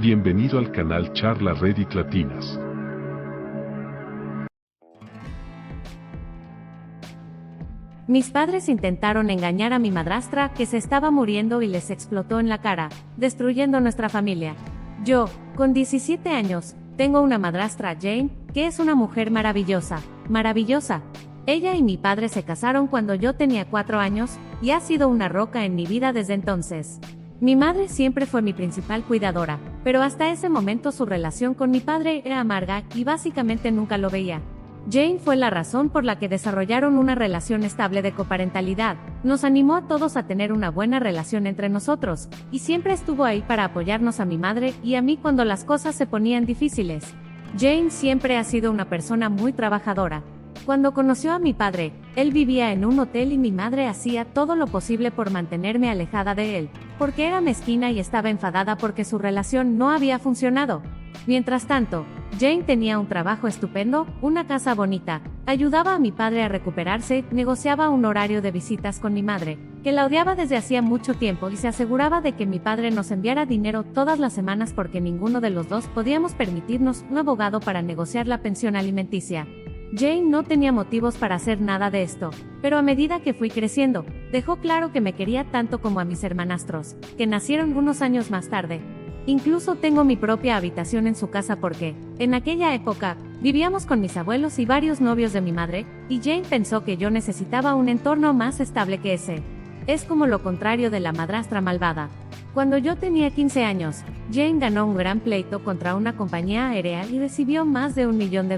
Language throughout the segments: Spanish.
Bienvenido al canal Charla Reddit Latinas. Mis padres intentaron engañar a mi madrastra que se estaba muriendo y les explotó en la cara, destruyendo nuestra familia. Yo, con 17 años, tengo una madrastra, Jane, que es una mujer maravillosa, maravillosa. Ella y mi padre se casaron cuando yo tenía 4 años, y ha sido una roca en mi vida desde entonces. Mi madre siempre fue mi principal cuidadora, pero hasta ese momento su relación con mi padre era amarga y básicamente nunca lo veía. Jane fue la razón por la que desarrollaron una relación estable de coparentalidad, nos animó a todos a tener una buena relación entre nosotros, y siempre estuvo ahí para apoyarnos a mi madre y a mí cuando las cosas se ponían difíciles. Jane siempre ha sido una persona muy trabajadora. Cuando conoció a mi padre, él vivía en un hotel y mi madre hacía todo lo posible por mantenerme alejada de él, porque era mezquina y estaba enfadada porque su relación no había funcionado. Mientras tanto, Jane tenía un trabajo estupendo, una casa bonita, ayudaba a mi padre a recuperarse, negociaba un horario de visitas con mi madre, que la odiaba desde hacía mucho tiempo y se aseguraba de que mi padre nos enviara dinero todas las semanas porque ninguno de los dos podíamos permitirnos un abogado para negociar la pensión alimenticia. Jane no tenía motivos para hacer nada de esto, pero a medida que fui creciendo, dejó claro que me quería tanto como a mis hermanastros, que nacieron unos años más tarde. Incluso tengo mi propia habitación en su casa porque, en aquella época, vivíamos con mis abuelos y varios novios de mi madre, y Jane pensó que yo necesitaba un entorno más estable que ese. Es como lo contrario de la madrastra malvada. Cuando yo tenía 15 años, Jane ganó un gran pleito contra una compañía aérea y recibió más de $1 millón.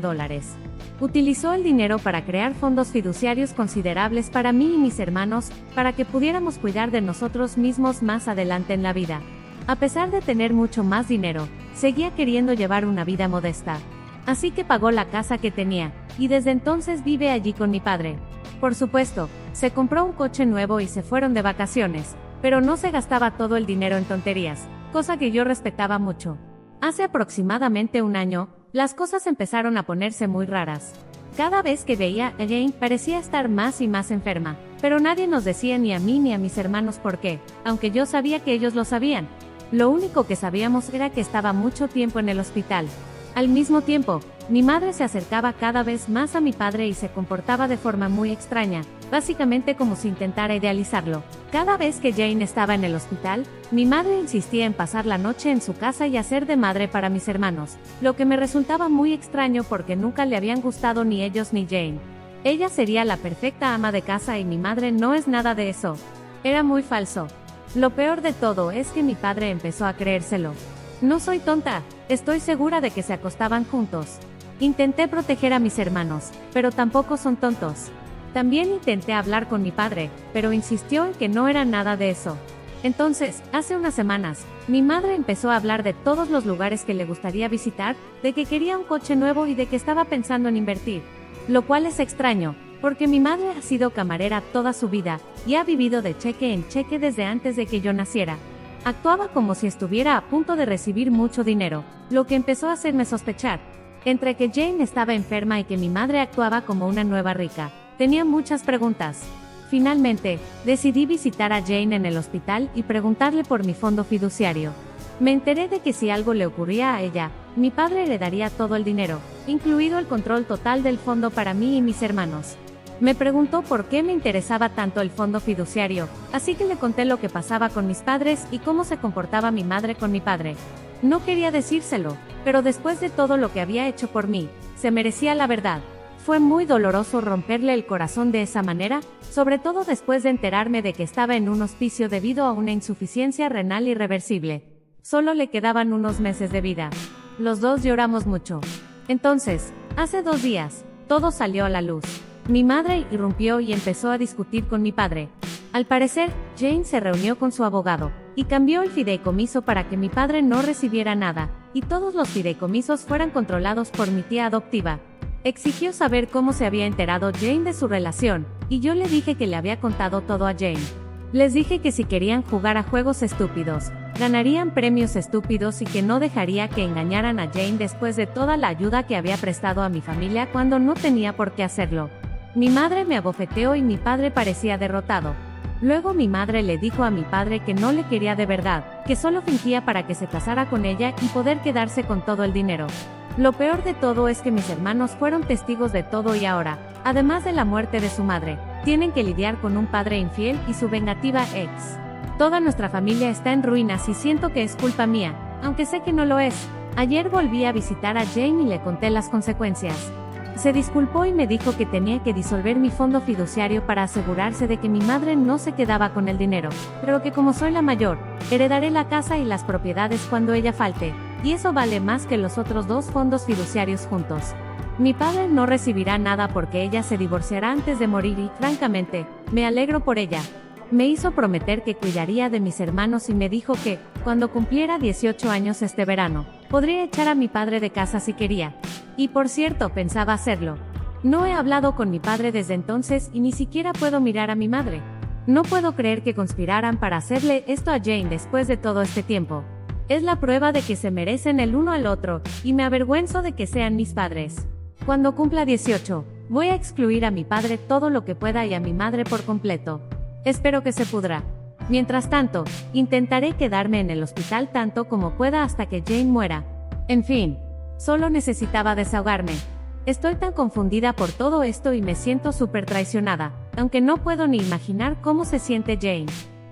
Utilizó el dinero para crear fondos fiduciarios considerables para mí y mis hermanos, para que pudiéramos cuidar de nosotros mismos más adelante en la vida. A pesar de tener mucho más dinero, seguía queriendo llevar una vida modesta. Así que pagó la casa que tenía, y desde entonces vive allí con mi padre. Por supuesto, se compró un coche nuevo y se fueron de vacaciones, pero no se gastaba todo el dinero en tonterías, cosa que yo respetaba mucho. Hace aproximadamente un año, las cosas empezaron a ponerse muy raras. Cada vez que veía a Jane parecía estar más y más enferma, pero nadie nos decía ni a mí ni a mis hermanos por qué, aunque yo sabía que ellos lo sabían. Lo único que sabíamos era que estaba mucho tiempo en el hospital. Al mismo tiempo, mi madre se acercaba cada vez más a mi padre y se comportaba de forma muy extraña, básicamente como si intentara idealizarlo. Cada vez que Jane estaba en el hospital, mi madre insistía en pasar la noche en su casa y hacer de madre para mis hermanos, lo que me resultaba muy extraño porque nunca le habían gustado ni ellos ni Jane. Ella sería la perfecta ama de casa y mi madre no es nada de eso. Era muy falso. Lo peor de todo es que mi padre empezó a creérselo. No soy tonta, estoy segura de que se acostaban juntos. Intenté proteger a mis hermanos, pero tampoco son tontos. También intenté hablar con mi padre, pero insistió en que no era nada de eso. Entonces, hace unas semanas, mi madre empezó a hablar de todos los lugares que le gustaría visitar, de que quería un coche nuevo y de que estaba pensando en invertir. Lo cual es extraño, porque mi madre ha sido camarera toda su vida, y ha vivido de cheque en cheque desde antes de que yo naciera. Actuaba como si estuviera a punto de recibir mucho dinero, lo que empezó a hacerme sospechar. Entre que Jane estaba enferma y que mi madre actuaba como una nueva rica, tenía muchas preguntas. Finalmente, decidí visitar a Jane en el hospital y preguntarle por mi fondo fiduciario. Me enteré de que si algo le ocurría a ella, mi padre heredaría todo el dinero, incluido el control total del fondo para mí y mis hermanos. Me preguntó por qué me interesaba tanto el fondo fiduciario, así que le conté lo que pasaba con mis padres y cómo se comportaba mi madre con mi padre. No quería decírselo, pero después de todo lo que había hecho por mí, se merecía la verdad. Fue muy doloroso romperle el corazón de esa manera, sobre todo después de enterarme de que estaba en un hospicio debido a una insuficiencia renal irreversible. Solo le quedaban unos meses de vida. Los dos lloramos mucho. Entonces, hace 2 días, todo salió a la luz. Mi madre irrumpió y empezó a discutir con mi padre. Al parecer, Jane se reunió con su abogado, y cambió el fideicomiso para que mi padre no recibiera nada, y todos los fideicomisos fueran controlados por mi tía adoptiva. Exigió saber cómo se había enterado Jane de su relación, y yo le dije que le había contado todo a Jane. Les dije que si querían jugar a juegos estúpidos, ganarían premios estúpidos y que no dejaría que engañaran a Jane después de toda la ayuda que había prestado a mi familia cuando no tenía por qué hacerlo. Mi madre me abofeteó y mi padre parecía derrotado. Luego mi madre le dijo a mi padre que no le quería de verdad, que solo fingía para que se casara con ella y poder quedarse con todo el dinero. Lo peor de todo es que mis hermanos fueron testigos de todo y ahora, además de la muerte de su madre, tienen que lidiar con un padre infiel y su vengativa ex. Toda nuestra familia está en ruinas y siento que es culpa mía, aunque sé que no lo es. Ayer volví a visitar a Jane y le conté las consecuencias. Se disculpó y me dijo que tenía que disolver mi fondo fiduciario para asegurarse de que mi madre no se quedaba con el dinero, pero que como soy la mayor, heredaré la casa y las propiedades cuando ella falte, y eso vale más que los otros 2 fondos fiduciarios juntos. Mi padre no recibirá nada porque ella se divorciará antes de morir y, francamente, me alegro por ella. Me hizo prometer que cuidaría de mis hermanos y me dijo que, cuando cumpliera 18 años este verano, podría echar a mi padre de casa si quería. Y por cierto, pensaba hacerlo. No he hablado con mi padre desde entonces y ni siquiera puedo mirar a mi madre. No puedo creer que conspiraran para hacerle esto a Jane después de todo este tiempo. Es la prueba de que se merecen el uno al otro, y me avergüenzo de que sean mis padres. Cuando cumpla 18, voy a excluir a mi padre todo lo que pueda y a mi madre por completo. Espero que se pudra. Mientras tanto, intentaré quedarme en el hospital tanto como pueda hasta que Jane muera. En fin, solo necesitaba desahogarme. Estoy tan confundida por todo esto y me siento súper traicionada, aunque no puedo ni imaginar cómo se siente Jane.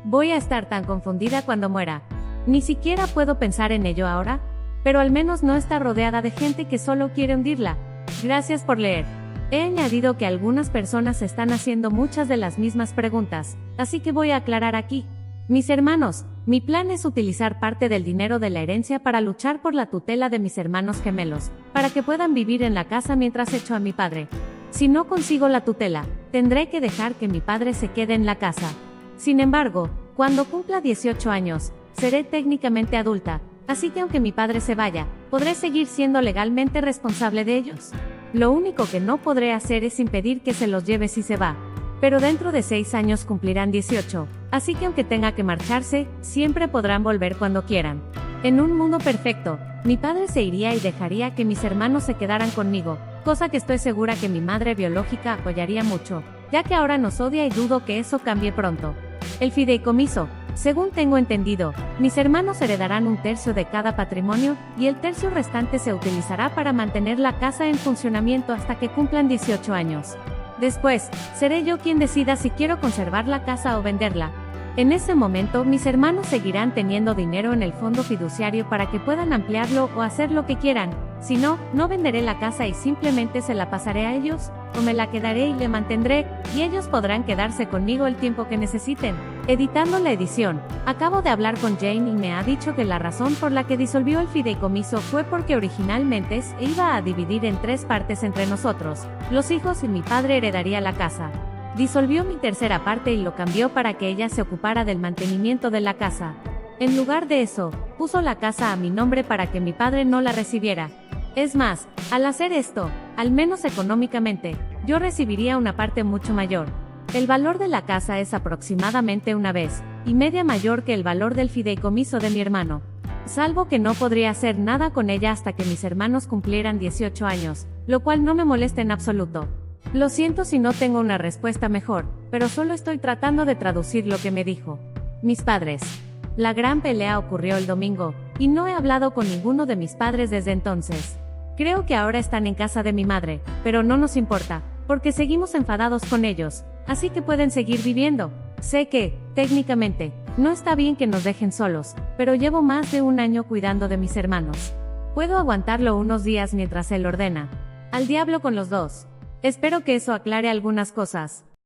Voy a estar tan confundida cuando muera. Ni siquiera puedo pensar en ello ahora, pero al menos no está rodeada de gente que solo quiere hundirla. Gracias por leer. He añadido que algunas personas están haciendo muchas de las mismas preguntas, así que voy a aclarar aquí. Mis hermanos, mi plan es utilizar parte del dinero de la herencia para luchar por la tutela de mis hermanos gemelos, para que puedan vivir en la casa mientras echo a mi padre. Si no consigo la tutela, tendré que dejar que mi padre se quede en la casa. Sin embargo, cuando cumpla 18 años, seré técnicamente adulta, así que aunque mi padre se vaya, podré seguir siendo legalmente responsable de ellos. Lo único que no podré hacer es impedir que se los lleve si se va. Pero dentro de 6 años cumplirán 18, así que aunque tenga que marcharse, siempre podrán volver cuando quieran. En un mundo perfecto, mi padre se iría y dejaría que mis hermanos se quedaran conmigo, cosa que estoy segura que mi madre biológica apoyaría mucho, ya que ahora nos odia y dudo que eso cambie pronto. El fideicomiso. Según tengo entendido, mis hermanos heredarán 1/3 de cada patrimonio, y el tercio restante se utilizará para mantener la casa en funcionamiento hasta que cumplan 18 años. Después, seré yo quien decida si quiero conservar la casa o venderla. En ese momento, mis hermanos seguirán teniendo dinero en el fondo fiduciario para que puedan ampliarlo o hacer lo que quieran. Si no, no venderé la casa y simplemente se la pasaré a ellos, o me la quedaré y le mantendré, y ellos podrán quedarse conmigo el tiempo que necesiten. Editando la edición, acabo de hablar con Jane y me ha dicho que la razón por la que disolvió el fideicomiso fue porque originalmente se iba a dividir en 3 partes entre nosotros, los hijos, y mi padre heredaría la casa. Disolvió mi tercera parte y lo cambió para que ella se ocupara del mantenimiento de la casa. En lugar de eso, puso la casa a mi nombre para que mi padre no la recibiera. Es más, al hacer esto, al menos económicamente, yo recibiría una parte mucho mayor. El valor de la casa es aproximadamente 1,5 veces mayor que el valor del fideicomiso de mi hermano. Salvo que no podría hacer nada con ella hasta que mis hermanos cumplieran 18 años, lo cual no me molesta en absoluto. Lo siento si no tengo una respuesta mejor, pero solo estoy tratando de traducir lo que me dijo. Mis padres. La gran pelea ocurrió el domingo, y no he hablado con ninguno de mis padres desde entonces. Creo que ahora están en casa de mi madre, pero no nos importa, porque seguimos enfadados con ellos, así que pueden seguir viviendo. Sé que, técnicamente, no está bien que nos dejen solos, pero llevo más de 1 año cuidando de mis hermanos. Puedo aguantarlo unos días mientras él ordena. Al diablo con los dos. Espero que eso aclare algunas cosas.